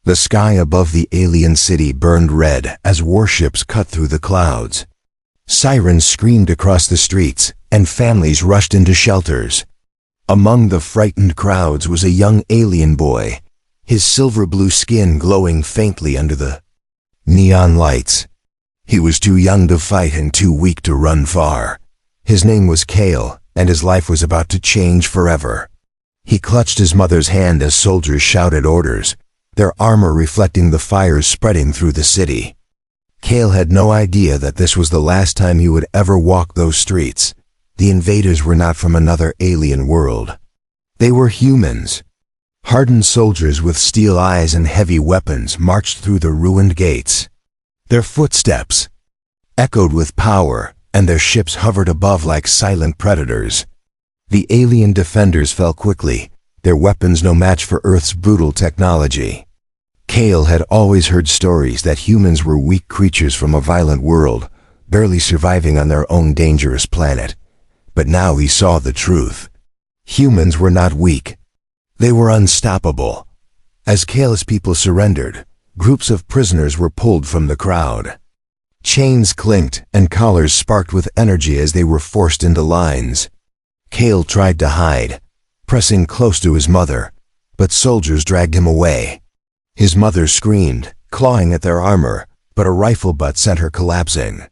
The sky above the alien city burned red as warships cut through the clouds. Sirens screamed across the streets, and families rushed into shelters. Among the frightened crowds was a young alien boy, his silver-blue skin glowing faintly under the neon lights. He was too young to fight and too weak to run far. His name was Kale, and his life was about to change forever. He clutched his mother's hand as soldiers shouted orders, their armor reflecting the fires spreading through the city. Kale had no idea that this was the last time he would ever walk those streets. The invaders were not from another alien world. They were humans. Hardened soldiers with steel eyes and heavy weapons marched through the ruined gates. Their footsteps echoed with power, and their ships hovered above like silent predators. The alien defenders fell quickly, their weapons no match for Earth's brutal technology. Kale had always heard stories that humans were weak creatures from a violent world, barely surviving on their own dangerous planet. But now he saw the truth. Humans were not weak. They were unstoppable. As Kale's people surrendered, groups of prisoners were pulled from the crowd. Chains clinked and collars sparked with energy as they were forced into lines. Kale tried to hide, pressing close to his mother, but soldiers dragged him away. His mother screamed, clawing at their armor, but a rifle butt sent her collapsing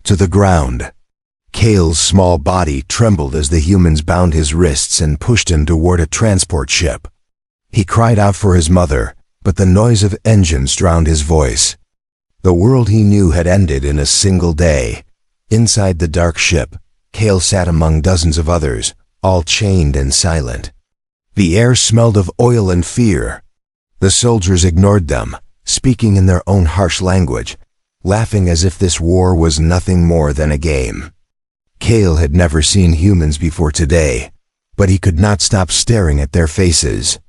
to the ground. Kale's small body trembled as the humans bound his wrists and pushed him toward a transport ship. He cried out for his mother, but the noise of engines drowned his voice. The world he knew had ended in a single day. Inside the dark ship, Kale sat among dozens of others, all chained and silent. The air smelled of oil and fear. The soldiers ignored them, speaking in their own harsh language, laughing as if this war was nothing more than a game. Kale had never seen humans before today, but he could not stop staring at their faces.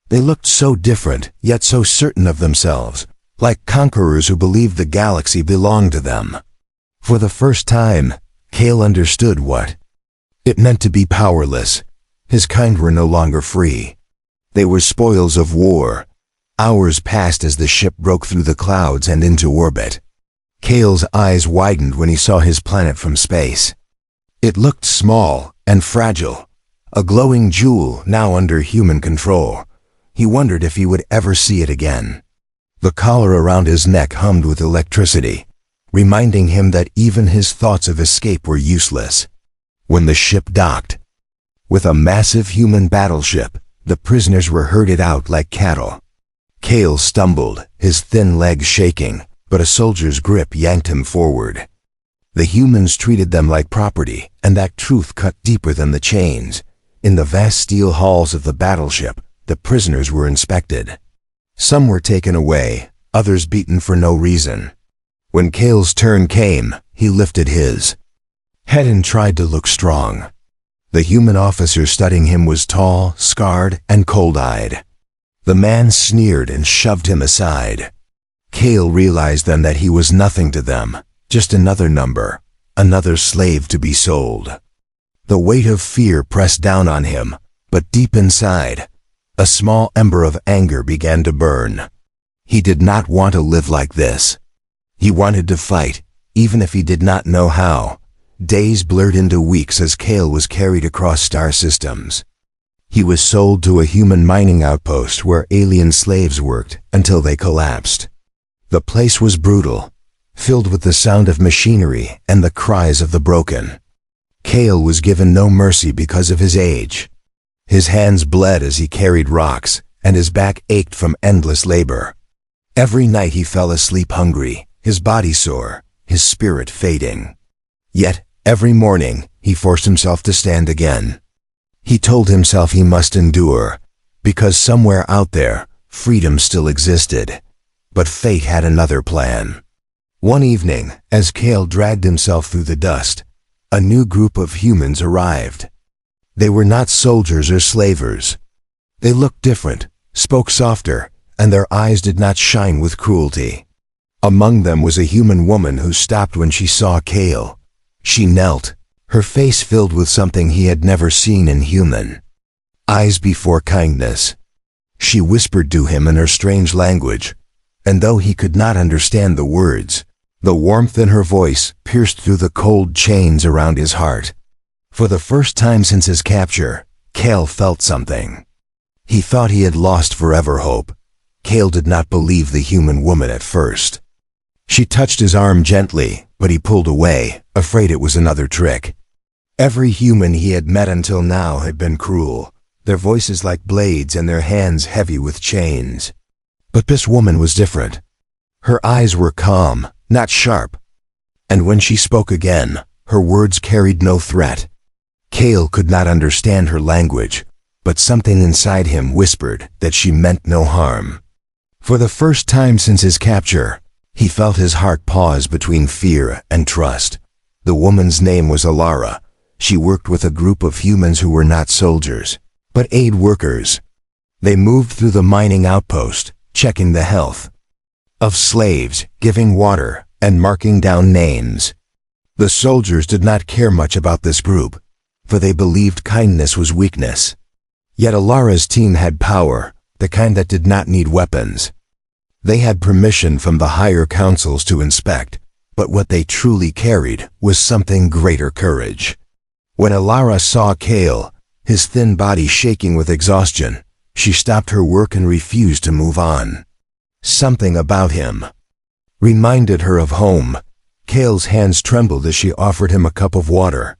They looked so different, yet so certain of themselves, like conquerors who believed the galaxy belonged to them. For the first time, Kale understood what it meant to be powerless. His kind were no longer free. They were spoils of war. Hours passed as the ship broke through the clouds and into orbit. Kale's eyes widened when he saw his planet from space. It looked small and fragile, a glowing jewel now under human control. He wondered if he would ever see it again. The collar around his neck hummed with electricity, reminding him that even his thoughts of escape were useless. When the ship docked with a massive human battleship, the prisoners were herded out like cattle. Kale stumbled, his thin legs shaking, but a soldier's grip yanked him forward. The humans treated them like property, and that truth cut deeper than the chains. In the vast steel halls of the battleship, the prisoners were inspected. Some were taken away, others beaten for no reason. When Kale's turn came, he lifted his head and tried to look strong. The human officer studying him was tall, scarred, and cold-eyed. The man sneered and shoved him aside. Kale realized then that he was nothing to them, just another number, another slave to be sold. The weight of fear pressed down on him, but deep inside, a small ember of anger began to burn. He did not want to live like this. He wanted to fight, even if he did not know how. Days blurred into weeks as Kale was carried across star systems. He was sold to a human mining outpost where alien slaves worked until they collapsed. The place was brutal, filled with the sound of machinery and the cries of the broken. Kale was given no mercy because of his age. His hands bled as he carried rocks, and his back ached from endless labor. Every night he fell asleep hungry, his body sore, his spirit fading. Yet, every morning, he forced himself to stand again. He told himself he must endure, because somewhere out there, freedom still existed. But fate had another plan. One evening, as Kale dragged himself through the dust, a new group of humans arrived. They were not soldiers or slavers. They looked different, spoke softer, and their eyes did not shine with cruelty. Among them was a human woman who stopped when she saw Kale. She knelt, her face filled with something he had never seen in human eyes before kindness. She whispered to him in her strange language, and though he could not understand the words, the warmth in her voice pierced through the cold chains around his heart. For the first time since his capture, Cale felt something. He thought he had lost forever hope. Cale did not believe the human woman at first. She touched his arm gently, but he pulled away, afraid it was another trick. Every human he had met until now had been cruel, their voices like blades and their hands heavy with chains. But this woman was different. Her eyes were calm, not sharp. And when she spoke again, her words carried no threat. Cale could not understand her language, but something inside him whispered that she meant no harm. For the first time since his capture, he felt his heart pause between fear and trust. The woman's name was Alara. She worked with a group of humans who were not soldiers, but aid workers. They moved through the mining outpost, checking the health of slaves, giving water, and marking down names. The soldiers did not care much about this group, for they believed kindness was weakness. Yet Alara's team had power, the kind that did not need weapons. They had permission from the higher councils to inspect, but what they truly carried was something greater: courage. When Alara saw Cale, his thin body shaking with exhaustion, she stopped her work and refused to move on. Something about him reminded her of home. Cale's hands trembled as she offered him a cup of water.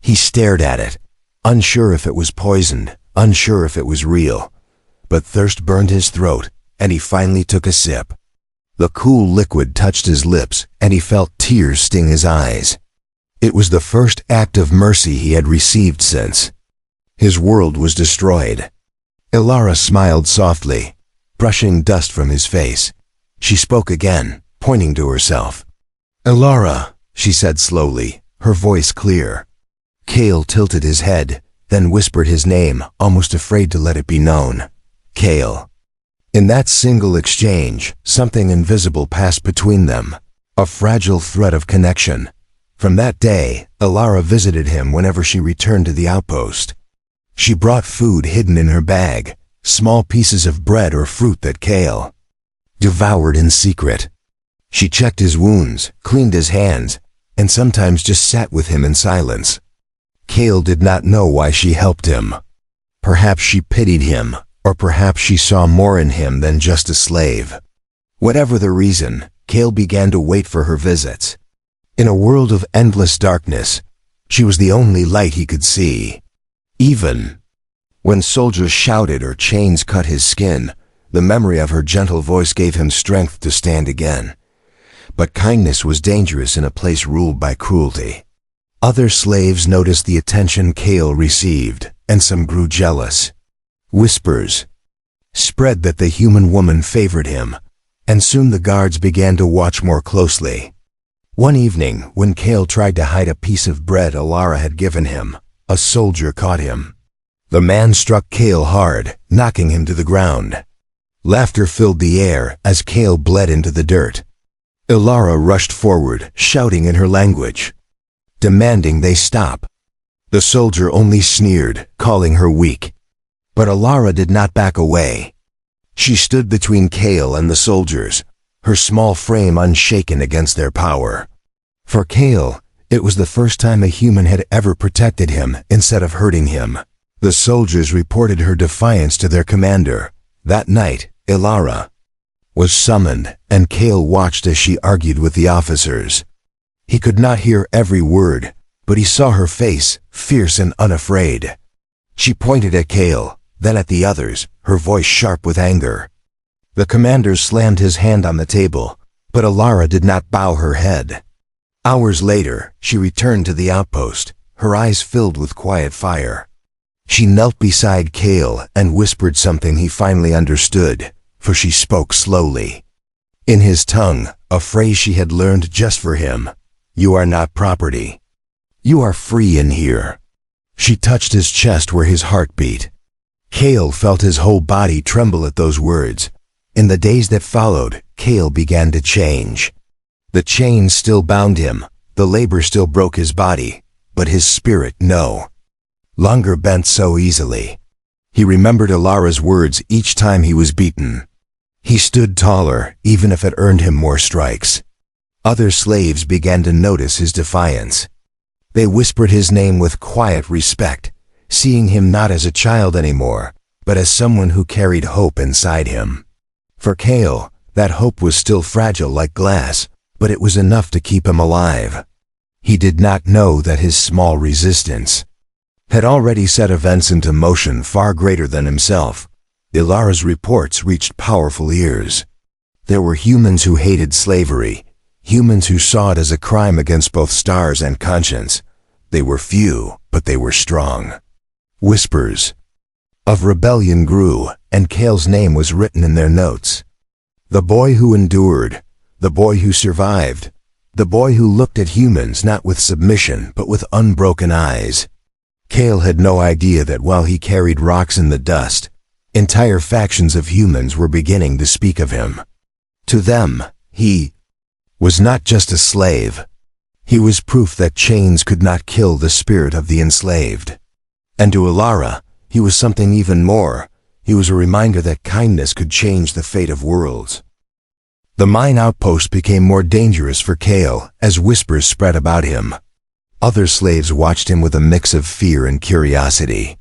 He stared at it, unsure if it was poisoned, unsure if it was real. But thirst burned his throat, and he finally took a sip. The cool liquid touched his lips, and he felt tears sting his eyes. It was the first act of mercy he had received since his world was destroyed. Alara smiled softly, brushing dust from his face. She spoke again, pointing to herself. "Alara," she said slowly, her voice clear. Cale tilted his head, then whispered his name, almost afraid to let it be known. Cale. In that single exchange, something invisible passed between them, a fragile thread of connection. From that day, Alara visited him whenever she returned to the outpost. She brought food hidden in her bag, small pieces of bread or fruit that Cale devoured in secret. She checked his wounds, cleaned his hands, and sometimes just sat with him in silence. Cale did not know why she helped him. Perhaps she pitied him, or perhaps she saw more in him than just a slave. Whatever the reason, Cale began to wait for her visits. In a world of endless darkness, she was the only light he could see. Even when soldiers shouted or chains cut his skin, the memory of her gentle voice gave him strength to stand again. But kindness was dangerous in a place ruled by cruelty. Other slaves noticed the attention Cale received, and some grew jealous. Whispers spread that the human woman favored him, and soon the guards began to watch more closely. One evening, when Cale tried to hide a piece of bread Alara had given him, a soldier caught him. The man struck Cale hard, knocking him to the ground. Laughter filled the air as Cale bled into the dirt. Alara rushed forward, shouting in her language, demanding they stop. The soldier only sneered, calling her weak. But Alara did not back away. She stood between Cale and the soldiers, her small frame unshaken against their power. For Cale, it was the first time a human had ever protected him instead of hurting him. The soldiers reported her defiance to their commander. That night, Alara was summoned, and Cale watched as she argued with the officers. He could not hear every word, but he saw her face, fierce and unafraid. She pointed at Cale, then at the others, her voice sharp with anger. The commander slammed his hand on the table, but Alara did not bow her head. Hours later, she returned to the outpost, her eyes filled with quiet fire. She knelt beside Cale and whispered something he finally understood, for she spoke slowly. In his tongue, a phrase she had learned just for him. "You are not property. You are free in here." She touched his chest where his heart beat. Cale felt his whole body tremble at those words. In the days that followed, Cale began to change. The chains still bound him, the labor still broke his body, but his spirit no longer bent so easily. He remembered Ilara's words each time he was beaten. He stood taller, even if it earned him more strikes. Other slaves began to notice his defiance. They whispered his name with quiet respect, seeing him not as a child anymore, but as someone who carried hope inside him. For Kale, that hope was still fragile like glass, but it was enough to keep him alive. He did not know that his small resistance had already set events into motion far greater than himself. Ilara's reports reached powerful ears. There were humans who hated slavery, humans who saw it as a crime against both stars and conscience. They were few, but they were strong. Whispers of rebellion grew, and Kale's name was written in their notes. The boy who endured, the boy who survived, the boy who looked at humans not with submission but with unbroken eyes. Kale had no idea that while he carried rocks in the dust, entire factions of humans were beginning to speak of him. To them, he was not just a slave. He was proof that chains could not kill the spirit of the enslaved. And to Ilara, he was something even more. He was a reminder that kindness could change the fate of worlds. The mine outpost became more dangerous for Kale as whispers spread about him. Other slaves watched him with a mix of fear and curiosity.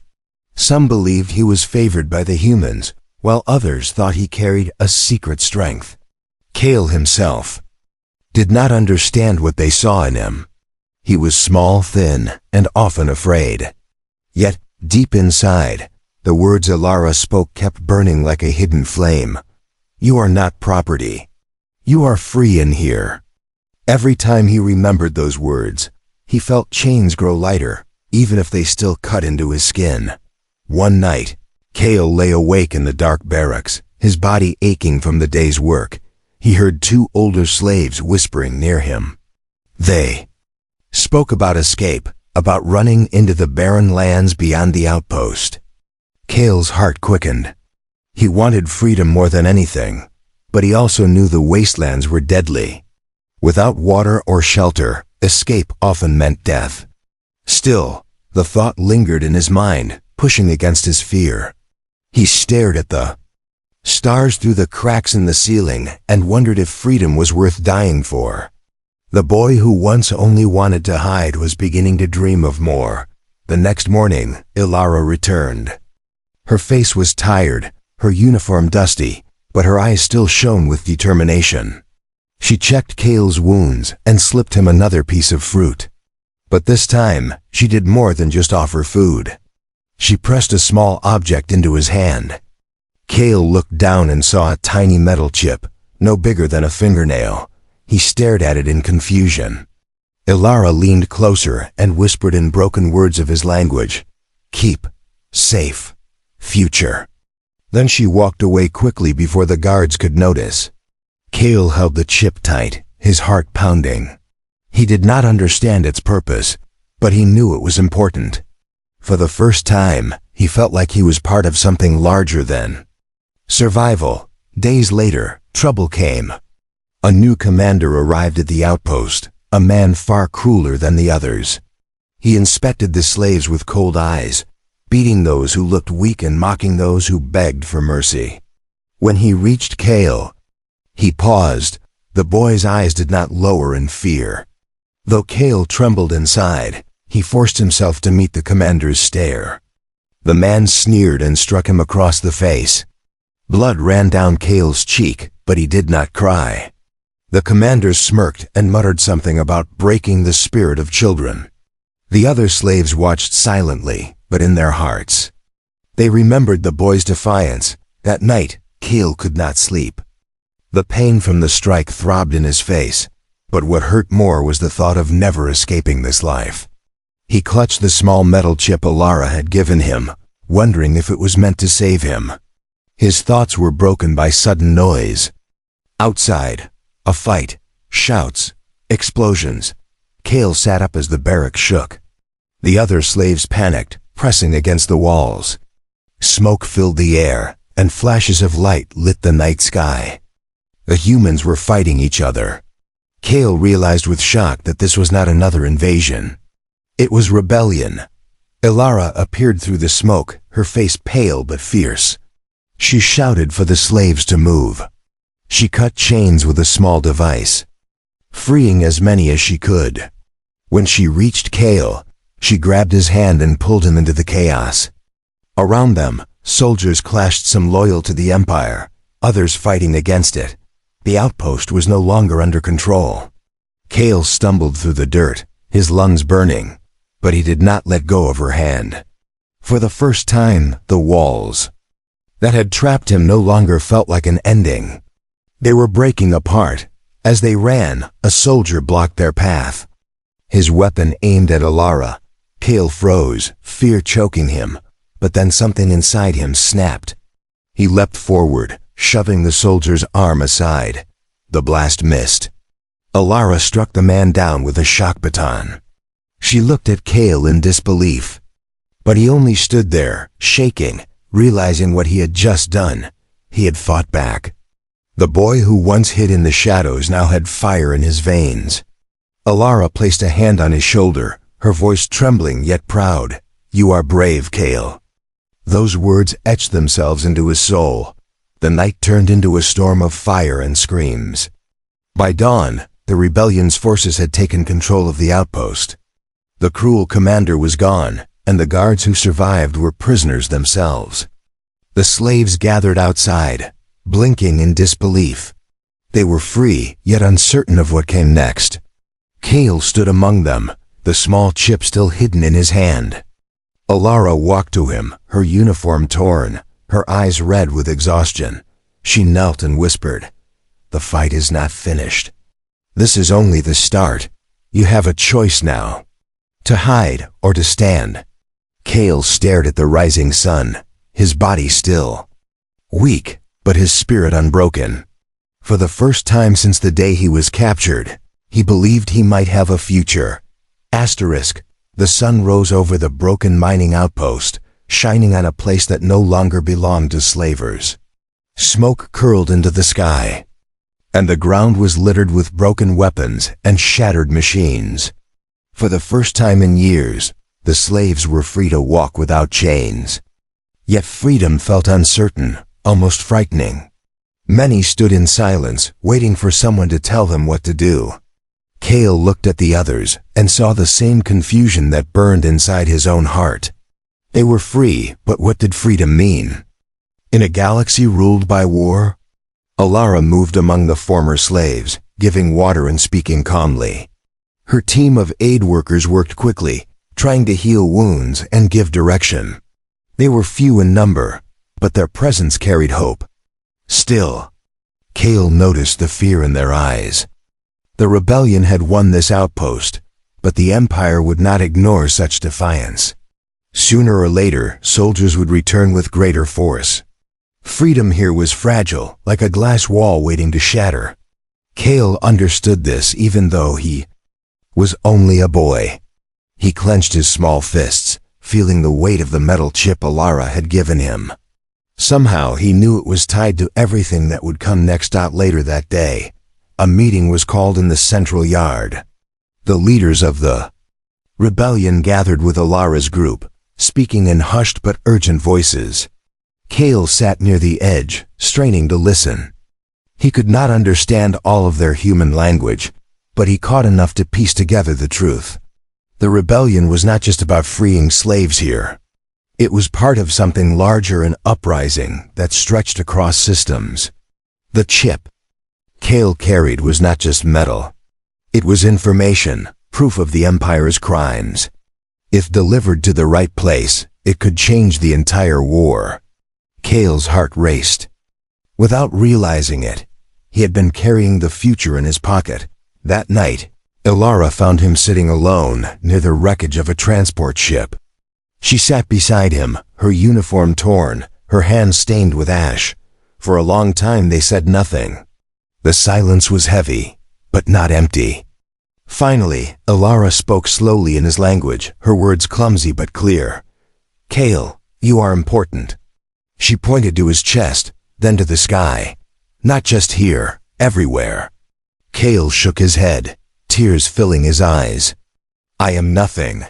Some believed he was favored by the humans, while others thought he carried a secret strength. Kale himself did not understand what they saw in him. He was small, thin, and often afraid. Yet, deep inside, the words Ilara spoke kept burning like a hidden flame. You are not property. You are free in here. Every time he remembered those words, he felt chains grow lighter, even if they still cut into his skin. One night, Kale lay awake in the dark barracks, his body aching from the day's work. He heard two older slaves whispering near him. They spoke about escape, about running into the barren lands beyond the outpost. Kale's heart quickened. He wanted freedom more than anything, but he also knew the wastelands were deadly. Without water or shelter, escape often meant death. Still, the thought lingered in his mind, pushing against his fear. He stared at the stars through the cracks in the ceiling and wondered if freedom was worth dying for. The boy who once only wanted to hide was beginning to dream of more. The next morning, Ilara returned. Her face was tired, her uniform dusty, but her eyes still shone with determination. She checked Kale's wounds and slipped him another piece of fruit. But this time, she did more than just offer food. She pressed a small object into his hand. Kale looked down and saw a tiny metal chip, no bigger than a fingernail. He stared at it in confusion. Ilara leaned closer and whispered in broken words of his language, "Keep, safe, future." Then she walked away quickly before the guards could notice. Kale held the chip tight, his heart pounding. He did not understand its purpose, but he knew it was important. For the first time, he felt like he was part of something larger than survival. Days later, trouble came. A new commander arrived at the outpost, a man far crueler than the others. He inspected the slaves with cold eyes, beating those who looked weak and mocking those who begged for mercy. When he reached Kale, he paused. The boy's eyes did not lower in fear. Though Kale trembled inside, he forced himself to meet the commander's stare. The man sneered and struck him across the face. Blood ran down Kale's cheek, but he did not cry. The commander smirked and muttered something about breaking the spirit of children. The other slaves watched silently, but in their hearts. They remembered the boy's defiance. That night, Kale could not sleep. The pain from the strike throbbed in his face, but what hurt more was the thought of never escaping this life. He clutched the small metal chip Ilara had given him, wondering if it was meant to save him. His thoughts were broken by sudden noise. Outside, a fight, shouts, explosions. Kale sat up as the barrack shook. The other slaves panicked, pressing against the walls. Smoke filled the air, and flashes of light lit the night sky. The humans were fighting each other. Kale realized with shock that this was not another invasion. It was rebellion. Ilara appeared through the smoke, her face pale but fierce. She shouted for the slaves to move. She cut chains with a small device, freeing as many as she could. When she reached Kale, she grabbed his hand and pulled him into the chaos. Around them, soldiers clashed, some loyal to the Empire, others fighting against it. The outpost was no longer under control. Kale stumbled through the dirt, his lungs burning, but he did not let go of her hand. For the first time, the walls that had trapped him no longer felt like an ending. They were breaking apart. As they ran, a soldier blocked their path. His weapon aimed at Ilara. Kale froze, fear choking him, but then something inside him snapped. He leapt forward, shoving the soldier's arm aside. The blast missed. Ilara struck the man down with a shock baton. She looked at Kale in disbelief. But he only stood there, shaking, realizing what he had just done. He had fought back. The boy who once hid in the shadows now had fire in his veins. Ilara placed a hand on his shoulder, her voice trembling yet proud. "You are brave, Kale." Those words etched themselves into his soul. The night turned into a storm of fire and screams. By dawn, the rebellion's forces had taken control of the outpost. The cruel commander was gone, and the guards who survived were prisoners themselves. The slaves gathered outside, blinking in disbelief. They were free, yet uncertain of what came next. Kale stood among them, the small chip still hidden in his hand. Ilara walked to him, her uniform torn, her eyes red with exhaustion. She knelt and whispered, "The fight is not finished. This is only the start. You have a choice now. To hide or to stand." Kale stared at the rising sun, his body still. Weak, but his spirit unbroken. For the first time since the day he was captured, he believed he might have a future. The sun rose over the broken mining outpost, shining on a place that no longer belonged to slavers. Smoke curled into the sky, and the ground was littered with broken weapons and shattered machines. For the first time in years, the slaves were free to walk without chains. Yet freedom felt uncertain, almost frightening. Many stood in silence, waiting for someone to tell them what to do. Kale looked at the others and saw the same confusion that burned inside his own heart. They were free, but what did freedom mean? In a galaxy ruled by war? Ilara moved among the former slaves, giving water and speaking calmly. Her team of aid workers worked quickly, trying to heal wounds and give direction. They were few in number, but their presence carried hope. Still, Kale noticed the fear in their eyes. The rebellion had won this outpost, but the Empire would not ignore such defiance. Sooner or later, soldiers would return with greater force. Freedom here was fragile, like a glass wall waiting to shatter. Kale understood this even though he was only a boy. He clenched his small fists, feeling the weight of the metal chip Ilara had given him. Somehow he knew it was tied to everything that would come next. Later that day, a meeting was called in the central yard. The leaders of the rebellion gathered with Ilara's group, speaking in hushed but urgent voices. Kale sat near the edge, straining to listen. He could not understand all of their human language, but he caught enough to piece together the truth. The rebellion was not just about freeing slaves here. It was part of something larger, an uprising that stretched across systems. The chip Kale carried was not just metal. It was information, proof of the Empire's crimes. If delivered to the right place, it could change the entire war. Kale's heart raced. Without realizing it, he had been carrying the future in his pocket. That night, Ilara found him sitting alone near the wreckage of a transport ship. She sat beside him, her uniform torn, her hands stained with ash. For a long time they said nothing. The silence was heavy, but not empty. Finally, Ilara spoke slowly in his language, her words clumsy but clear. "Kale, you are important." She pointed to his chest, then to the sky. "Not just here, everywhere." Kale shook his head, tears filling his eyes. "I am nothing,"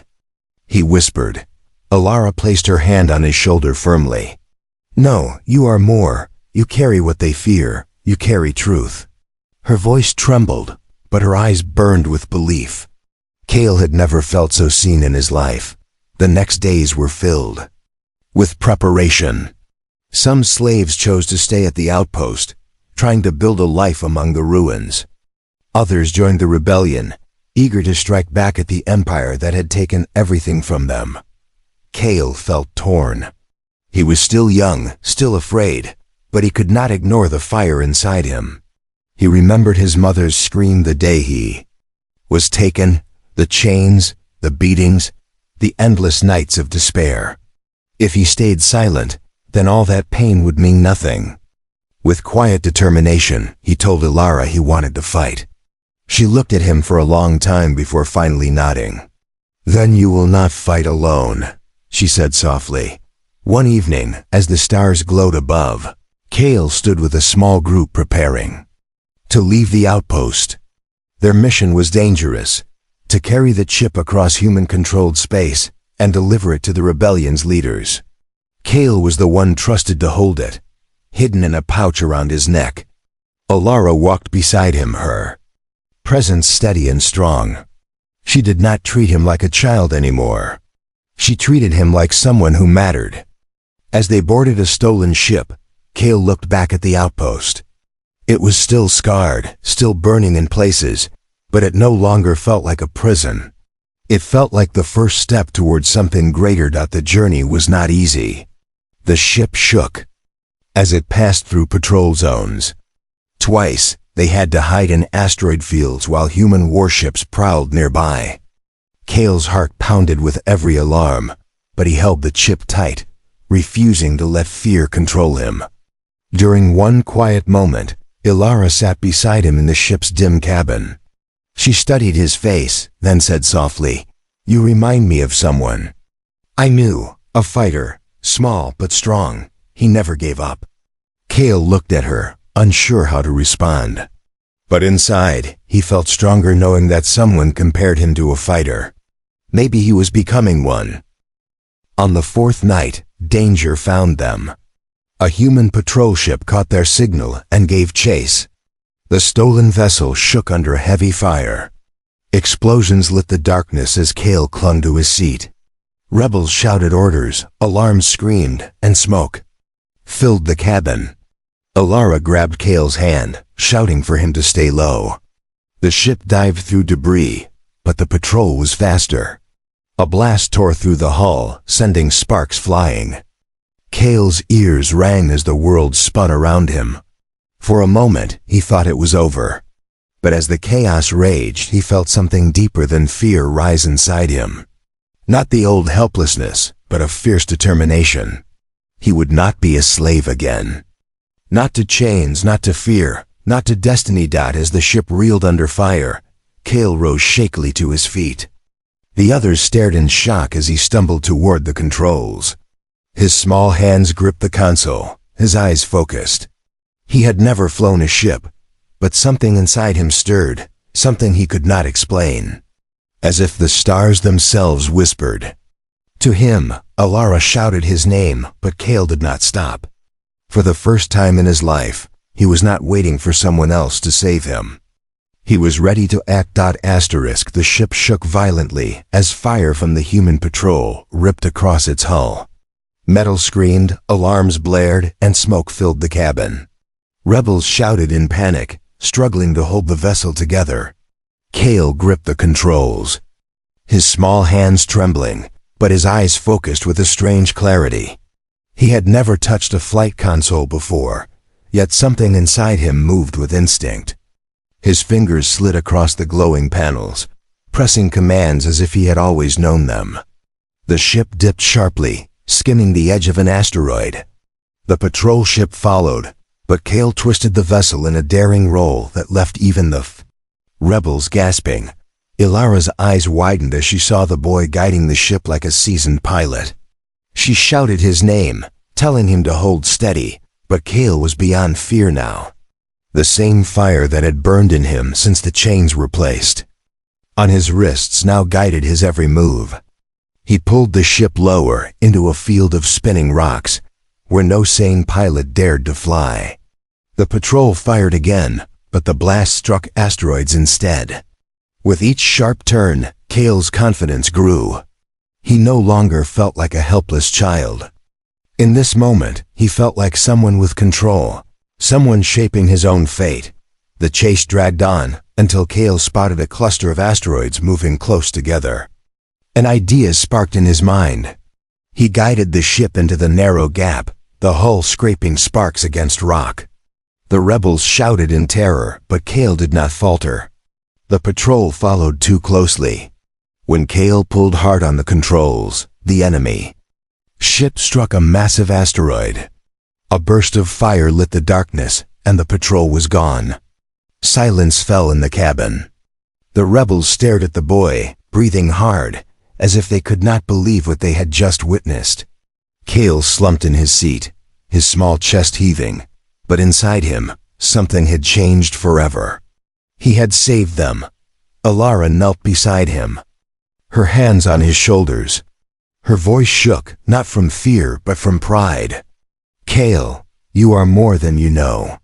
he whispered. Alara placed her hand on his shoulder firmly. "No, you are more. You carry what they fear. You carry truth." Her voice trembled, but her eyes burned with belief. Cale had never felt so seen in his life. The next days were filled with preparation. Some slaves chose to stay at the outpost, trying to build a life among the ruins. Others joined the rebellion, eager to strike back at the empire that had taken everything from them. Cale felt torn. He was still young, still afraid, but he could not ignore the fire inside him. He remembered his mother's scream the day he was taken, the chains, the beatings, the endless nights of despair. If he stayed silent, then all that pain would mean nothing. With quiet determination, he told Alara he wanted to fight. She looked at him for a long time before finally nodding. "Then you will not fight alone," she said softly. One evening, as the stars glowed above, Cale stood with a small group preparing to leave the outpost. Their mission was dangerous, to carry the chip across human-controlled space and deliver it to the rebellion's leaders. Cale was the one trusted to hold it, hidden in a pouch around his neck. Alara walked beside him, her presence steady and strong. She did not treat him like a child anymore. She treated him like someone who mattered. As they boarded a stolen ship, Cale looked back at the outpost. It was still scarred, still burning in places, but it no longer felt like a prison. It felt like the first step towards something greater. The journey was not easy. The ship shook as it passed through patrol zones. Twice, they had to hide in asteroid fields while human warships prowled nearby. Cale's heart pounded with every alarm, but he held the chip tight, refusing to let fear control him. During one quiet moment, Alara sat beside him in the ship's dim cabin. She studied his face, then said softly, "You remind me of someone I knew, a fighter, small but strong. He never gave up." Cale looked at her, unsure how to respond. But inside, he felt stronger knowing that someone compared him to a fighter. Maybe he was becoming one. On the fourth night, danger found them. A human patrol ship caught their signal and gave chase. The stolen vessel shook under heavy fire. Explosions lit the darkness as Cale clung to his seat. Rebels shouted orders, alarms screamed, and smoke filled the cabin. Alara grabbed Cale's hand, shouting for him to stay low. The ship dived through debris, but the patrol was faster. A blast tore through the hull, sending sparks flying. Cale's ears rang as the world spun around him. For a moment, he thought it was over. But as the chaos raged, he felt something deeper than fear rise inside him. Not the old helplessness, but a fierce determination. He would not be a slave again. Not to chains, not to fear, not to destiny. As the ship reeled under fire, Cale rose shakily to his feet. The others stared in shock as he stumbled toward the controls. His small hands gripped the console, his eyes focused. He had never flown a ship, but something inside him stirred, something he could not explain. As if the stars themselves whispered. To him, Alara shouted his name, but Cale did not stop. For the first time in his life, he was not waiting for someone else to save him. He was ready to act. The ship shook violently as fire from the human patrol ripped across its hull. Metal screamed, alarms blared, and smoke filled the cabin. Rebels shouted in panic, struggling to hold the vessel together. Cale gripped the controls, his small hands trembling, but his eyes focused with a strange clarity. He had never touched a flight console before, yet something inside him moved with instinct. His fingers slid across the glowing panels, pressing commands as if he had always known them. The ship dipped sharply, skimming the edge of an asteroid. The patrol ship followed, but Cale twisted the vessel in a daring roll that left even the rebels gasping. Ilara's eyes widened as she saw the boy guiding the ship like a seasoned pilot. She shouted his name, telling him to hold steady, but Cale was beyond fear now. The same fire that had burned in him since the chains were placed on his wrists now guided his every move. He pulled the ship lower into a field of spinning rocks, where no sane pilot dared to fly. The patrol fired again, but the blast struck asteroids instead. With each sharp turn, Cale's confidence grew. He no longer felt like a helpless child. In this moment, he felt like someone with control, someone shaping his own fate. The chase dragged on until Cale spotted a cluster of asteroids moving close together. An idea sparked in his mind. He guided the ship into the narrow gap, the hull scraping sparks against rock. The rebels shouted in terror, but Cale did not falter. The patrol followed too closely. When Cale pulled hard on the controls, the enemy ship struck a massive asteroid. A burst of fire lit the darkness, and the patrol was gone. Silence fell in the cabin. The rebels stared at the boy, breathing hard, as if they could not believe what they had just witnessed. Cale slumped in his seat, his small chest heaving, but inside him, something had changed forever. He had saved them. Alara knelt beside him, her hands on his shoulders. Her voice shook, not from fear, but from pride. "Cale, you are more than you know."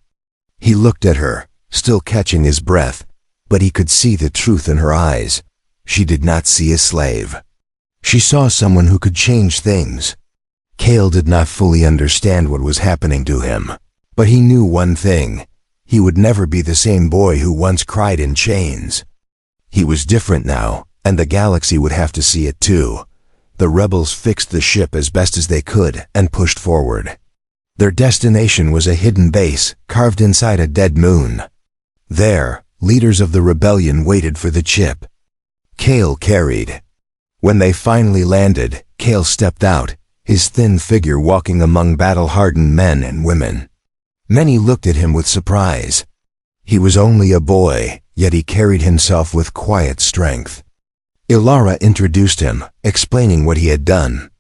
He looked at her, still catching his breath, but he could see the truth in her eyes. She did not see a slave. She saw someone who could change things. Cale did not fully understand what was happening to him, but he knew one thing. He would never be the same boy who once cried in chains. He was different now, and the galaxy would have to see it too. The rebels fixed the ship as best as they could and pushed forward. Their destination was a hidden base carved inside a dead moon. There, leaders of the rebellion waited for the chip. Cale carried. When they finally landed, Cale stepped out, his thin figure walking among battle-hardened men and women. Many looked at him with surprise. He was only a boy, yet he carried himself with quiet strength. Alara introduced him, explaining what he had done.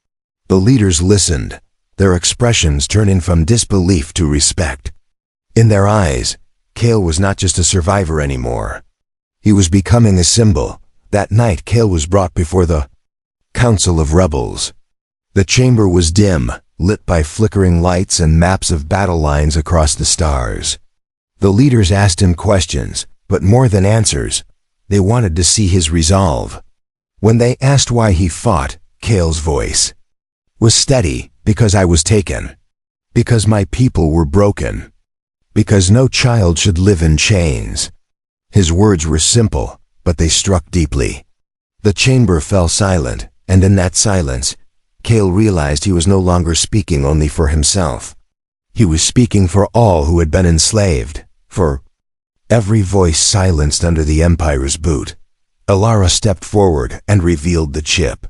The leaders listened, their expressions turning from disbelief to respect. In their eyes, Cale was not just a survivor anymore. He was becoming a symbol. That night, Cale was brought before the Council of Rebels. The chamber was dim, lit by flickering lights and maps of battle lines across the stars. The leaders asked him questions, but more than answers, they wanted to see his resolve. When they asked why he fought, Cale's voice was steady. "Because I was taken. Because my people were broken. Because no child should live in chains." His words were simple, but they struck deeply. The chamber fell silent, and in that silence, Cale realized he was no longer speaking only for himself. He was speaking for all who had been enslaved, for every voice silenced under the Empire's boot. Alara stepped forward and revealed the chip.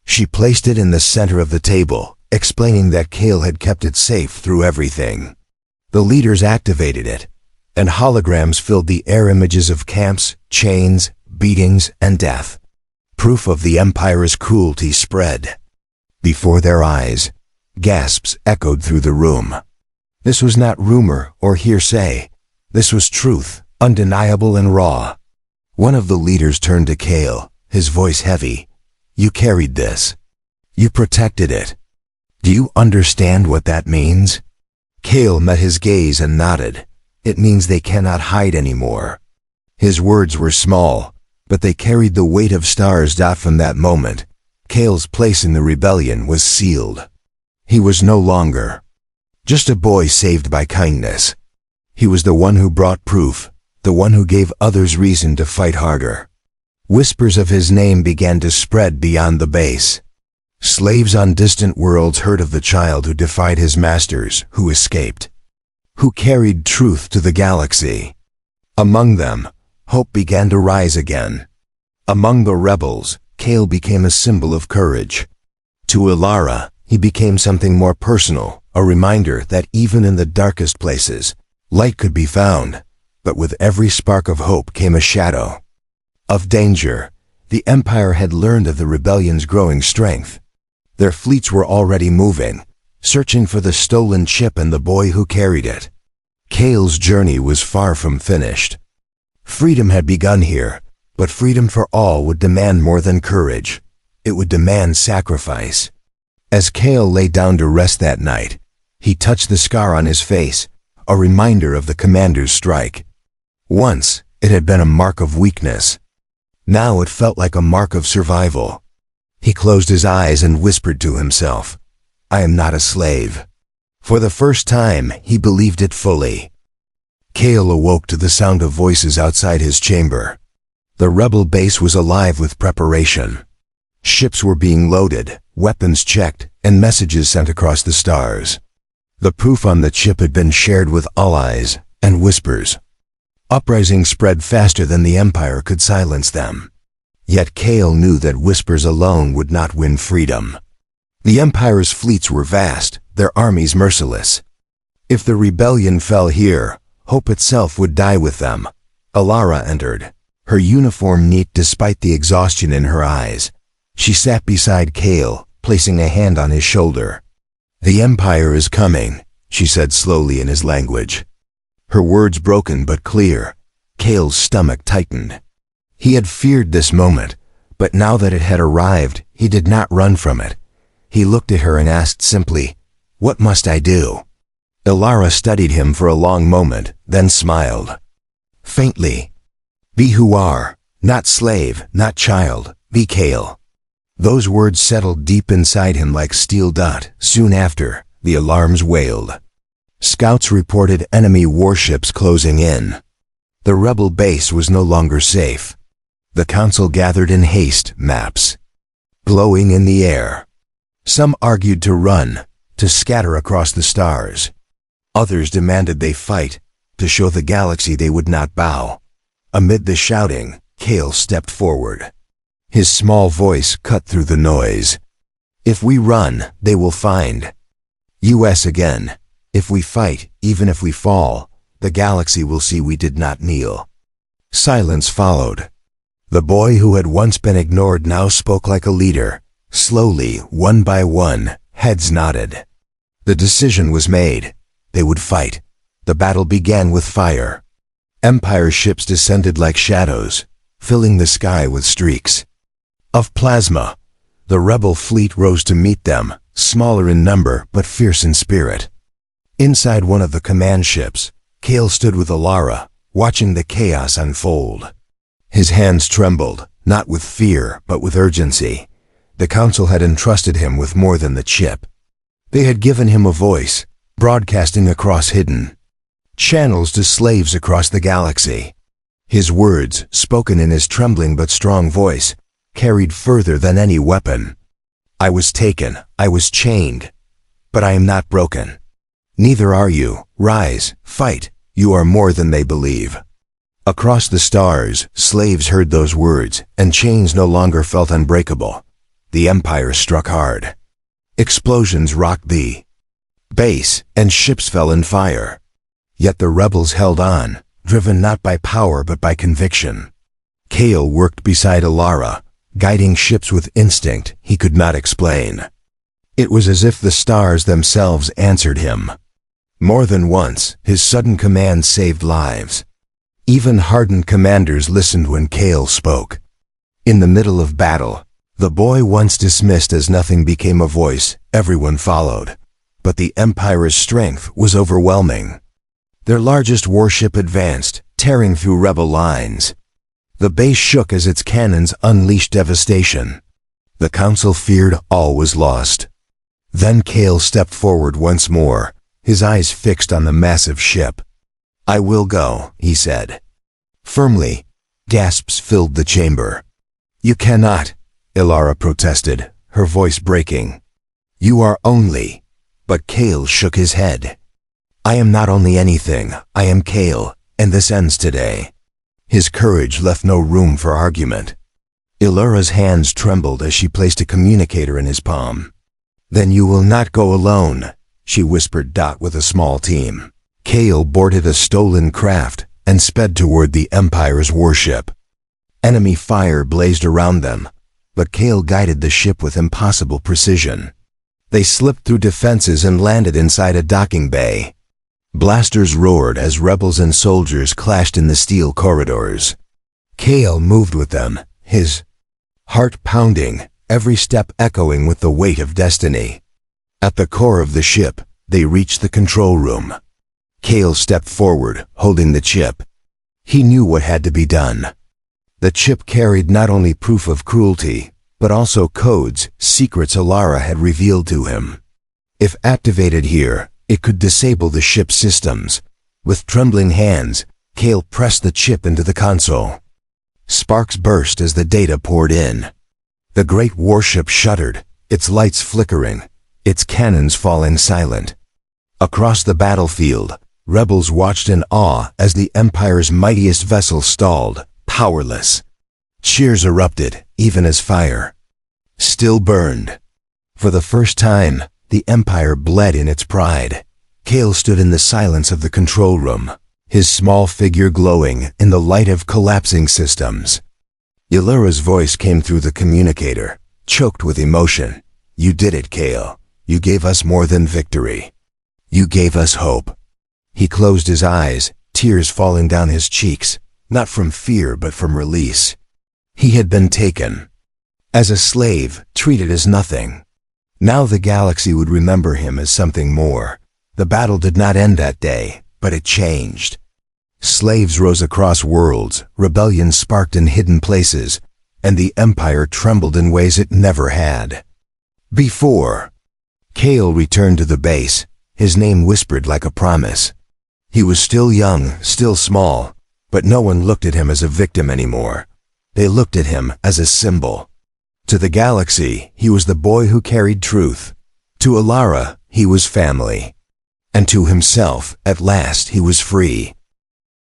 She placed it in the center of the table, explaining that Cale had kept it safe through everything. The leaders activated it, and holograms filled the air, images of camps, chains, beatings, and death. Proof of the Empire's cruelty spread. Before their eyes, gasps echoed through the room. This was not rumor or hearsay. This was truth, undeniable and raw. One of the leaders turned to Cale, his voice heavy. "You carried this. You protected it. Do you understand what that means?" Cale met his gaze and nodded. "It means they cannot hide anymore." His words were small, but they carried the weight of stars. From that moment, Cale's place in the rebellion was sealed. He was no longer just a boy saved by kindness. He was the one who brought proof, the one who gave others reason to fight harder. Whispers of his name began to spread beyond the base. Slaves on distant worlds heard of the child who defied his masters, who escaped, who carried truth to the galaxy. Among them, hope began to rise again. Among the rebels, Cale became a symbol of courage. To Alara, he became something more personal, a reminder that even in the darkest places, light could be found. But with every spark of hope came a shadow of danger. The Empire had learned of the rebellion's growing strength. Their fleets were already moving, searching for the stolen chip and the boy who carried it. Cale's journey was far from finished. Freedom had begun here, but freedom for all would demand more than courage. It would demand sacrifice. As Kale lay down to rest that night, he touched the scar on his face, a reminder of the commander's strike. Once, it had been a mark of weakness. Now it felt like a mark of survival. He closed his eyes and whispered to himself, "I am not a slave." For the first time, he believed it fully. Kale awoke to the sound of voices outside his chamber. The rebel base was alive with preparation. Ships were being loaded, weapons checked, and messages sent across the stars. The proof on the chip had been shared with all eyes and whispers. Uprising spread faster than the Empire could silence them. Yet Kale knew that whispers alone would not win freedom. The Empire's fleets were vast, their armies merciless. If the rebellion fell here, hope itself would die with them. Alara entered, her uniform neat despite the exhaustion in her eyes. She sat beside Kale, placing a hand on his shoulder. "The Empire is coming," she said slowly in his language. Her words broken but clear. Kale's stomach tightened. He had feared this moment, but now that it had arrived, he did not run from it. He looked at her and asked simply, "What must I do?" Alara studied him for a long moment, then smiled. Faintly, "Be who are, not slave, not child, be Kale." Those words settled deep inside him like steel dot. Soon after, the alarms wailed. Scouts reported enemy warships closing in. The rebel base was no longer safe. The council gathered in haste, maps glowing in the air. Some argued to run, to scatter across the stars. Others demanded they fight, to show the galaxy they would not bow. Amid the shouting, Kale stepped forward. His small voice cut through the noise. "If we run, they will find us again. If we fight, even if we fall, the galaxy will see we did not kneel." Silence followed. The boy who had once been ignored now spoke like a leader. Slowly, one by one, heads nodded. The decision was made. They would fight. The battle began with fire. Empire ships descended like shadows, filling the sky with streaks of plasma. The rebel fleet rose to meet them, smaller in number but fierce in spirit. Inside one of the command ships, Kale stood with Alara, watching the chaos unfold. His hands trembled, not with fear but with urgency. The council had entrusted him with more than the chip. They had given him a voice, broadcasting across hidden channels to slaves across the galaxy. His words, spoken in his trembling but strong voice, carried further than any weapon. "I was taken, I was chained, but I am not broken. Neither are you. Rise, fight, you are more than they believe." Across the stars, slaves heard those words, and chains no longer felt unbreakable. The Empire struck hard. Explosions rocked the base, and ships fell in fire. Yet the rebels held on, driven not by power but by conviction. Kale worked beside Alara, guiding ships with instinct he could not explain. It was as if the stars themselves answered him. More than once, his sudden command saved lives. Even hardened commanders listened when Kale spoke. In the middle of battle, the boy once dismissed as nothing became a voice everyone followed. But the Empire's strength was overwhelming. Their largest warship advanced, tearing through rebel lines. The base shook as its cannons unleashed devastation. The council feared all was lost. Then Kale stepped forward once more, his eyes fixed on the massive ship. "I will go," he said. Firmly, gasps filled the chamber. "You cannot," Alara protested, her voice breaking. "You are only—" But Kale shook his head. "I am not only anything, I am Kale, and this ends today." His courage left no room for argument. Alara's hands trembled as she placed a communicator in his palm. "Then you will not go alone," she whispered with a small team. Kale boarded a stolen craft and sped toward the Empire's warship. Enemy fire blazed around them, but Kale guided the ship with impossible precision. They slipped through defenses and landed inside a docking bay. Blasters roared as rebels and soldiers clashed in the steel corridors. Kale moved with them, his heart pounding, every step echoing with the weight of destiny. At the core of the ship, they reached the control room. Cale stepped forward, holding the chip. He knew what had to be done. The chip carried not only proof of cruelty, but also codes, secrets Alara had revealed to him. If activated here, it could disable the ship's systems. With trembling hands, Cale pressed the chip into the console. Sparks burst as the data poured in. The great warship shuddered, its lights flickering, its cannons falling silent. Across the battlefield, rebels watched in awe as the Empire's mightiest vessel stalled, powerless. Cheers erupted, even as fire still burned. For the first time, the Empire bled in its pride. Cale stood in the silence of the control room, his small figure glowing in the light of collapsing systems. Ylura's voice came through the communicator, choked with emotion. "You did it, Cale. You gave us more than victory. You gave us hope." He closed his eyes, tears falling down his cheeks, not from fear but from release. He had been taken. As a slave, treated as nothing. Now the galaxy would remember him as something more. The battle did not end that day, but it changed. Slaves rose across worlds, rebellion sparked in hidden places, and the Empire trembled in ways it never had before. Cale returned to the base, his name whispered like a promise. He was still young, still small, but no one looked at him as a victim anymore. They looked at him as a symbol. To the galaxy, he was the boy who carried truth. To Alara, he was family. And to himself, at last, he was free.